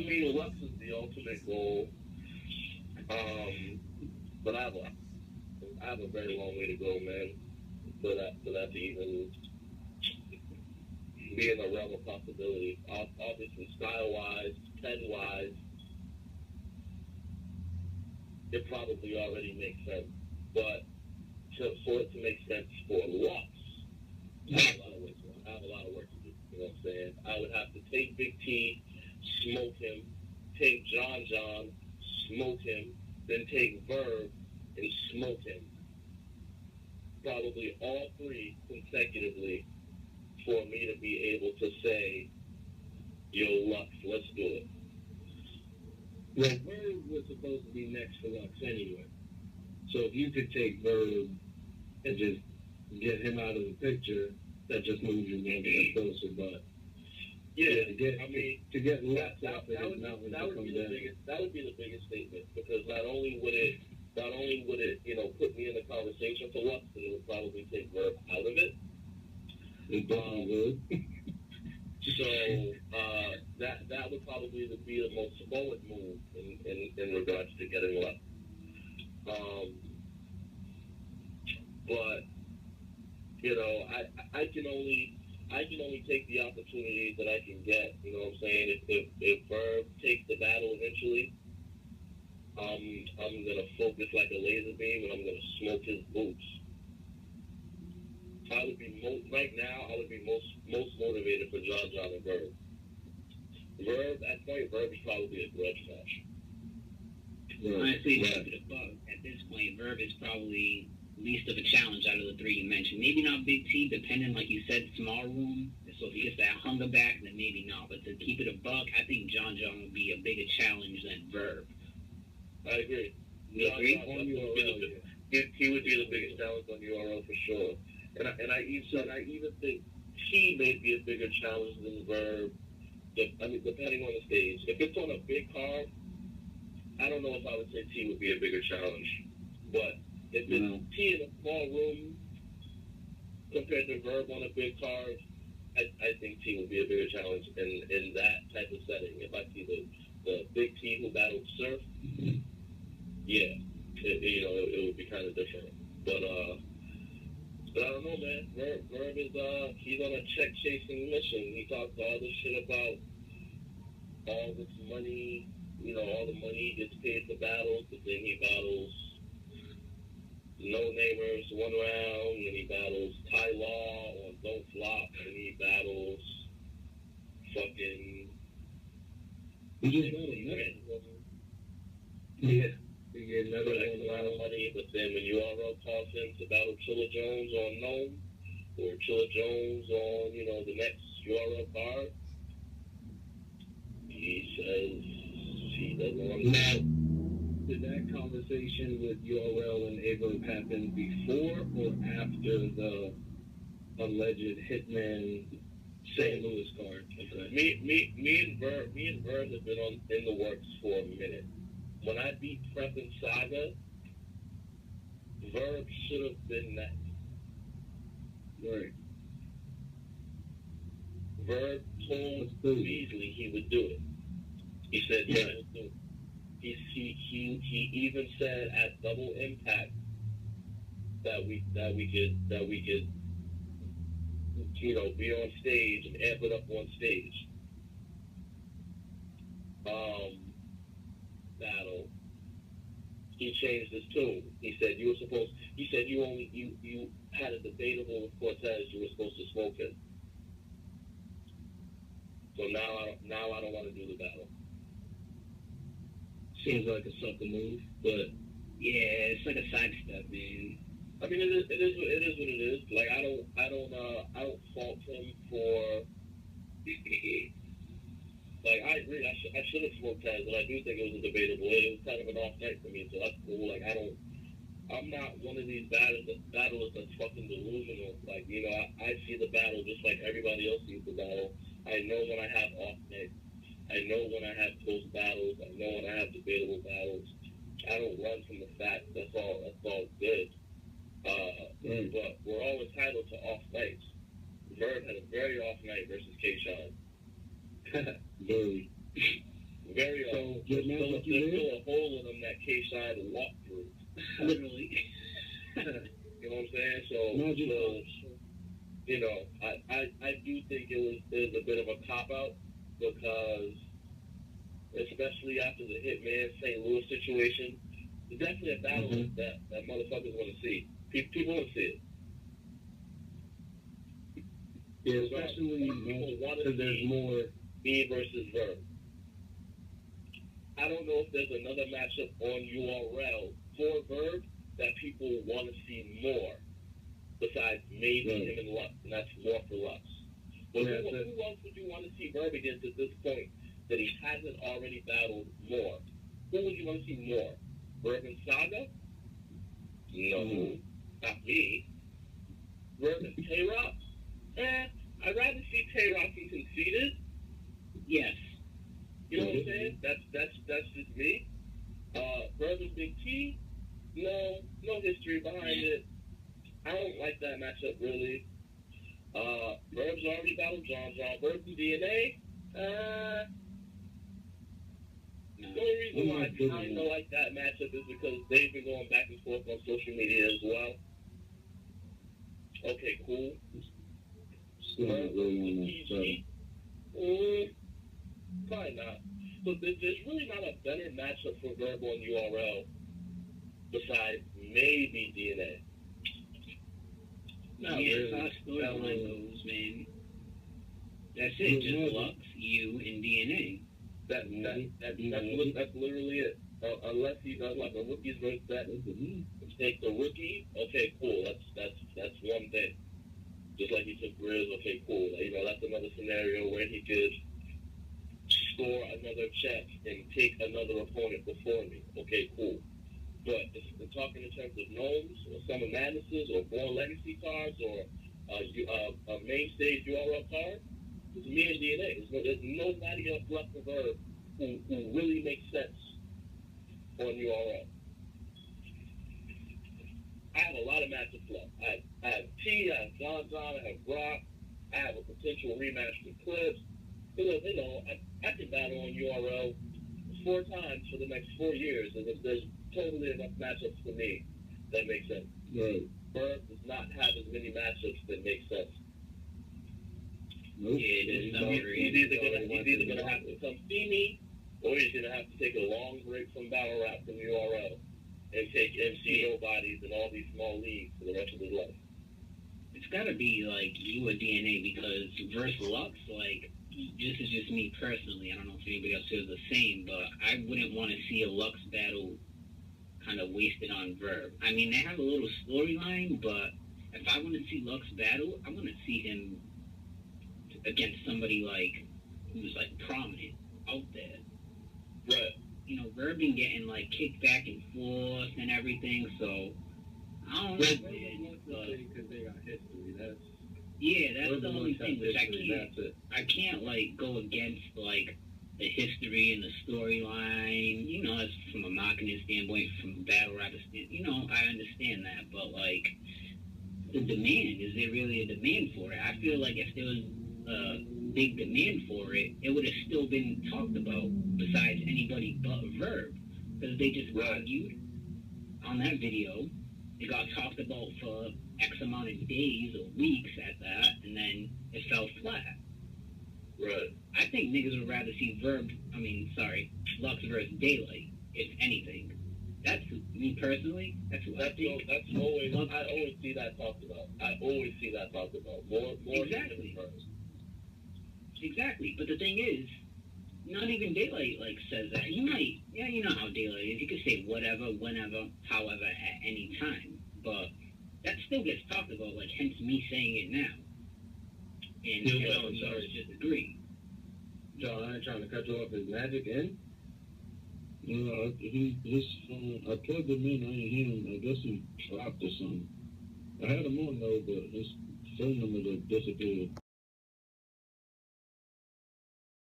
me, Lux is the ultimate goal. But I have a very long way to go, man, for that to even be in the realm of possibility. Obviously, style-wise, pen-wise, it probably already makes sense. But for it to make sense for Lux, I have a lot of work to do. You know what I'm saying? I would have to take Big T, smoke him, take John, smoke him, then take Verb and smoke him. Probably all three consecutively for me to be able to say, yo, Lux, let's do it. Well, Verb was supposed to be next for Lux anyway. So if you could take Verb and just get him out of the picture, that just moves you one step closer. But yeah, to get Lux out of his mountain that would be the biggest statement, because not only would it put me in the conversation for Lux, but it would probably take Verb out of it. It definitely would. So that would probably be the most forward move in regards to getting Lux. But I can only take the opportunities that I can get. You know what I'm saying? If Verb takes the battle eventually, I'm gonna focus like a laser beam, and I'm gonna smoke his boots. Right now. I would be most motivated for John and Verb. Verb is probably a grudge match. Honestly, at this point, Verb is probably least of a challenge out of the three you mentioned. Maybe not Big T, depending, like you said, small room. So if he gets that hunger back, then maybe not. But to keep it a buck, I think John would be a bigger challenge than Verb. I agree. You agree? He would be the biggest challenge on URL for sure. And I even think T may be a bigger challenge than Verb. Depending on the stage. If it's on a big card, I don't know if I would say T would be a bigger challenge. But if it's T in a small room compared to Verb on a big card, I think T would be a bigger challenge in that type of setting. If I see the big T who battled Surf, yeah, it would be kind of different. But I don't know, man. Verb is he's on a check chasing mission. He talks all this shit about all this money, all the money he gets paid for battles, but then he battles no-namers one round, and he battles Ty Law on Don't Flop, and he battles fucking... He just battled Yeah. He get another lot of money, but then when URL calls him to battle Chilla Jones on Gnome, or Chilla Jones on, the next URL card, he says he doesn't want to battle. Did that conversation with URL and Aye Verb happen before or after the alleged Hitman St. Louis card? Okay. Me and Verb have been in the works for a minute. When I beat Prep and Saga, Verb should have been next. Right. Verb told Beasley he would do it. He said he would do it. He even said at Double Impact that we could be on stage and amp it up on stage. Battle. He changed his tune. He said you had a debatable with Cortez. You were supposed to smoke him. So now I don't want to do the battle. Seems like a sucker move, but yeah, it's like a sidestep, man. I mean, it is what it is. Like I don't fault him for. Like I agree, I should have smoked Taz, but I do think it was debatable. It was kind of an off night for me, so that's cool. Like I'm not one of these battlers that's fucking delusional. Like I see the battle just like everybody else sees the battle. I know when I have off nights. I know when I have close battles. I know when I have debatable battles. I don't run from the facts. That's all good. But we're all entitled to off nights. Verb had a very off night versus K-Shine. Very Very So, off. your man, There's what you still did? a hole in them that K-Shine to walk through. Literally. You know what I'm saying? So, you know, I do think it was a bit of a cop-out because, especially after the Hitman St. Louis situation, it's definitely a battle that motherfuckers want to see. People want to see it. Yeah, especially because there's more me versus Verb. I don't know if there's another matchup on URL for Verb that people want to see more besides maybe him and Lux, and that's more for Lux. But who else would you want to see Verb against at this point that he hasn't already battled more? Who would you want to see more? Verb and Saga? No, not me. Verb and Tay-Rock? I'd rather see Tay-Rock and Conceited. Yes. You know what I'm saying? That's just me. Verb and Big T? No history behind it. I don't like that matchup really. Verb's already battled John. Verb and DNA? The only reason why I kind of like that matchup is because they've been going back and forth on social media as well. Okay, cool. still not really on that side. Probably not. So there's really not a better matchup for Verb on URL besides maybe DNA. Not really. That's how storyline goes, man. That's it. Just Lux, you, and DNA. That's literally it. Unless he does like a rookies versus that, take the rookie. Okay, cool. That's one thing. Just like he took Grizz. Okay, cool. You know, that's another scenario where he could score another check and take another opponent before me. Okay, cool. But if we're talking in terms of gnomes or Summer Madnesses or Born Legacy cards or a main stage URL card, it's me and DNA. There's nobody else left for Verb who really makes sense on URL. I have a lot of matchups left. I have T, I have John, I have Brock, I have a potential rematch with Clips. You know, I can battle on URL 4 times for the next 4 years, and there's totally enough matchups for me that make sense. Right. Verb does not have as many matchups that make sense. Nope. He's either gonna have to come see me, or he's gonna have to take a long break from battle rap from URL and take MC nobodies and all these small leagues for the rest of his life. It's gotta be like you or DNA because versus Lux, like this is just me personally. I don't know if anybody else feels the same, but I wouldn't want to see a Lux battle kind of wasted on Verb. I mean, they have a little storyline, but if I want to see Lux battle, I want to see him against somebody like who's like prominent out there. Right. You know, Verb been getting like kicked back and forth and everything, so I don't know. Because they got history. That's the only thing which I can't like go against like the history and the storyline. You know, that's from a marketing standpoint, from a battle rapper standpoint. You know, I understand that, but like the demand, is there really a demand for it? I feel like if there was a big demand for it, it would have still been talked about besides anybody but Verb, because they just argued on that video. It got talked about for X amount of days or weeks at that, and then it fell flat. Right. I think niggas would rather see Lux versus Daylight, if anything. That's me personally. That's what I think. I always see that talked about. More exactly. Exactly. But the thing is, not even Daylight like says that. He might, you know how Daylight is. He could say whatever, whenever, however, at any time. But that still gets talked about, like hence me saying it now. And you just agree. John, I ain't trying to cut you off. His magic in? I plugged him in. I ain't hear him. I guess he dropped or something. I had him on though, but his phone number disappeared.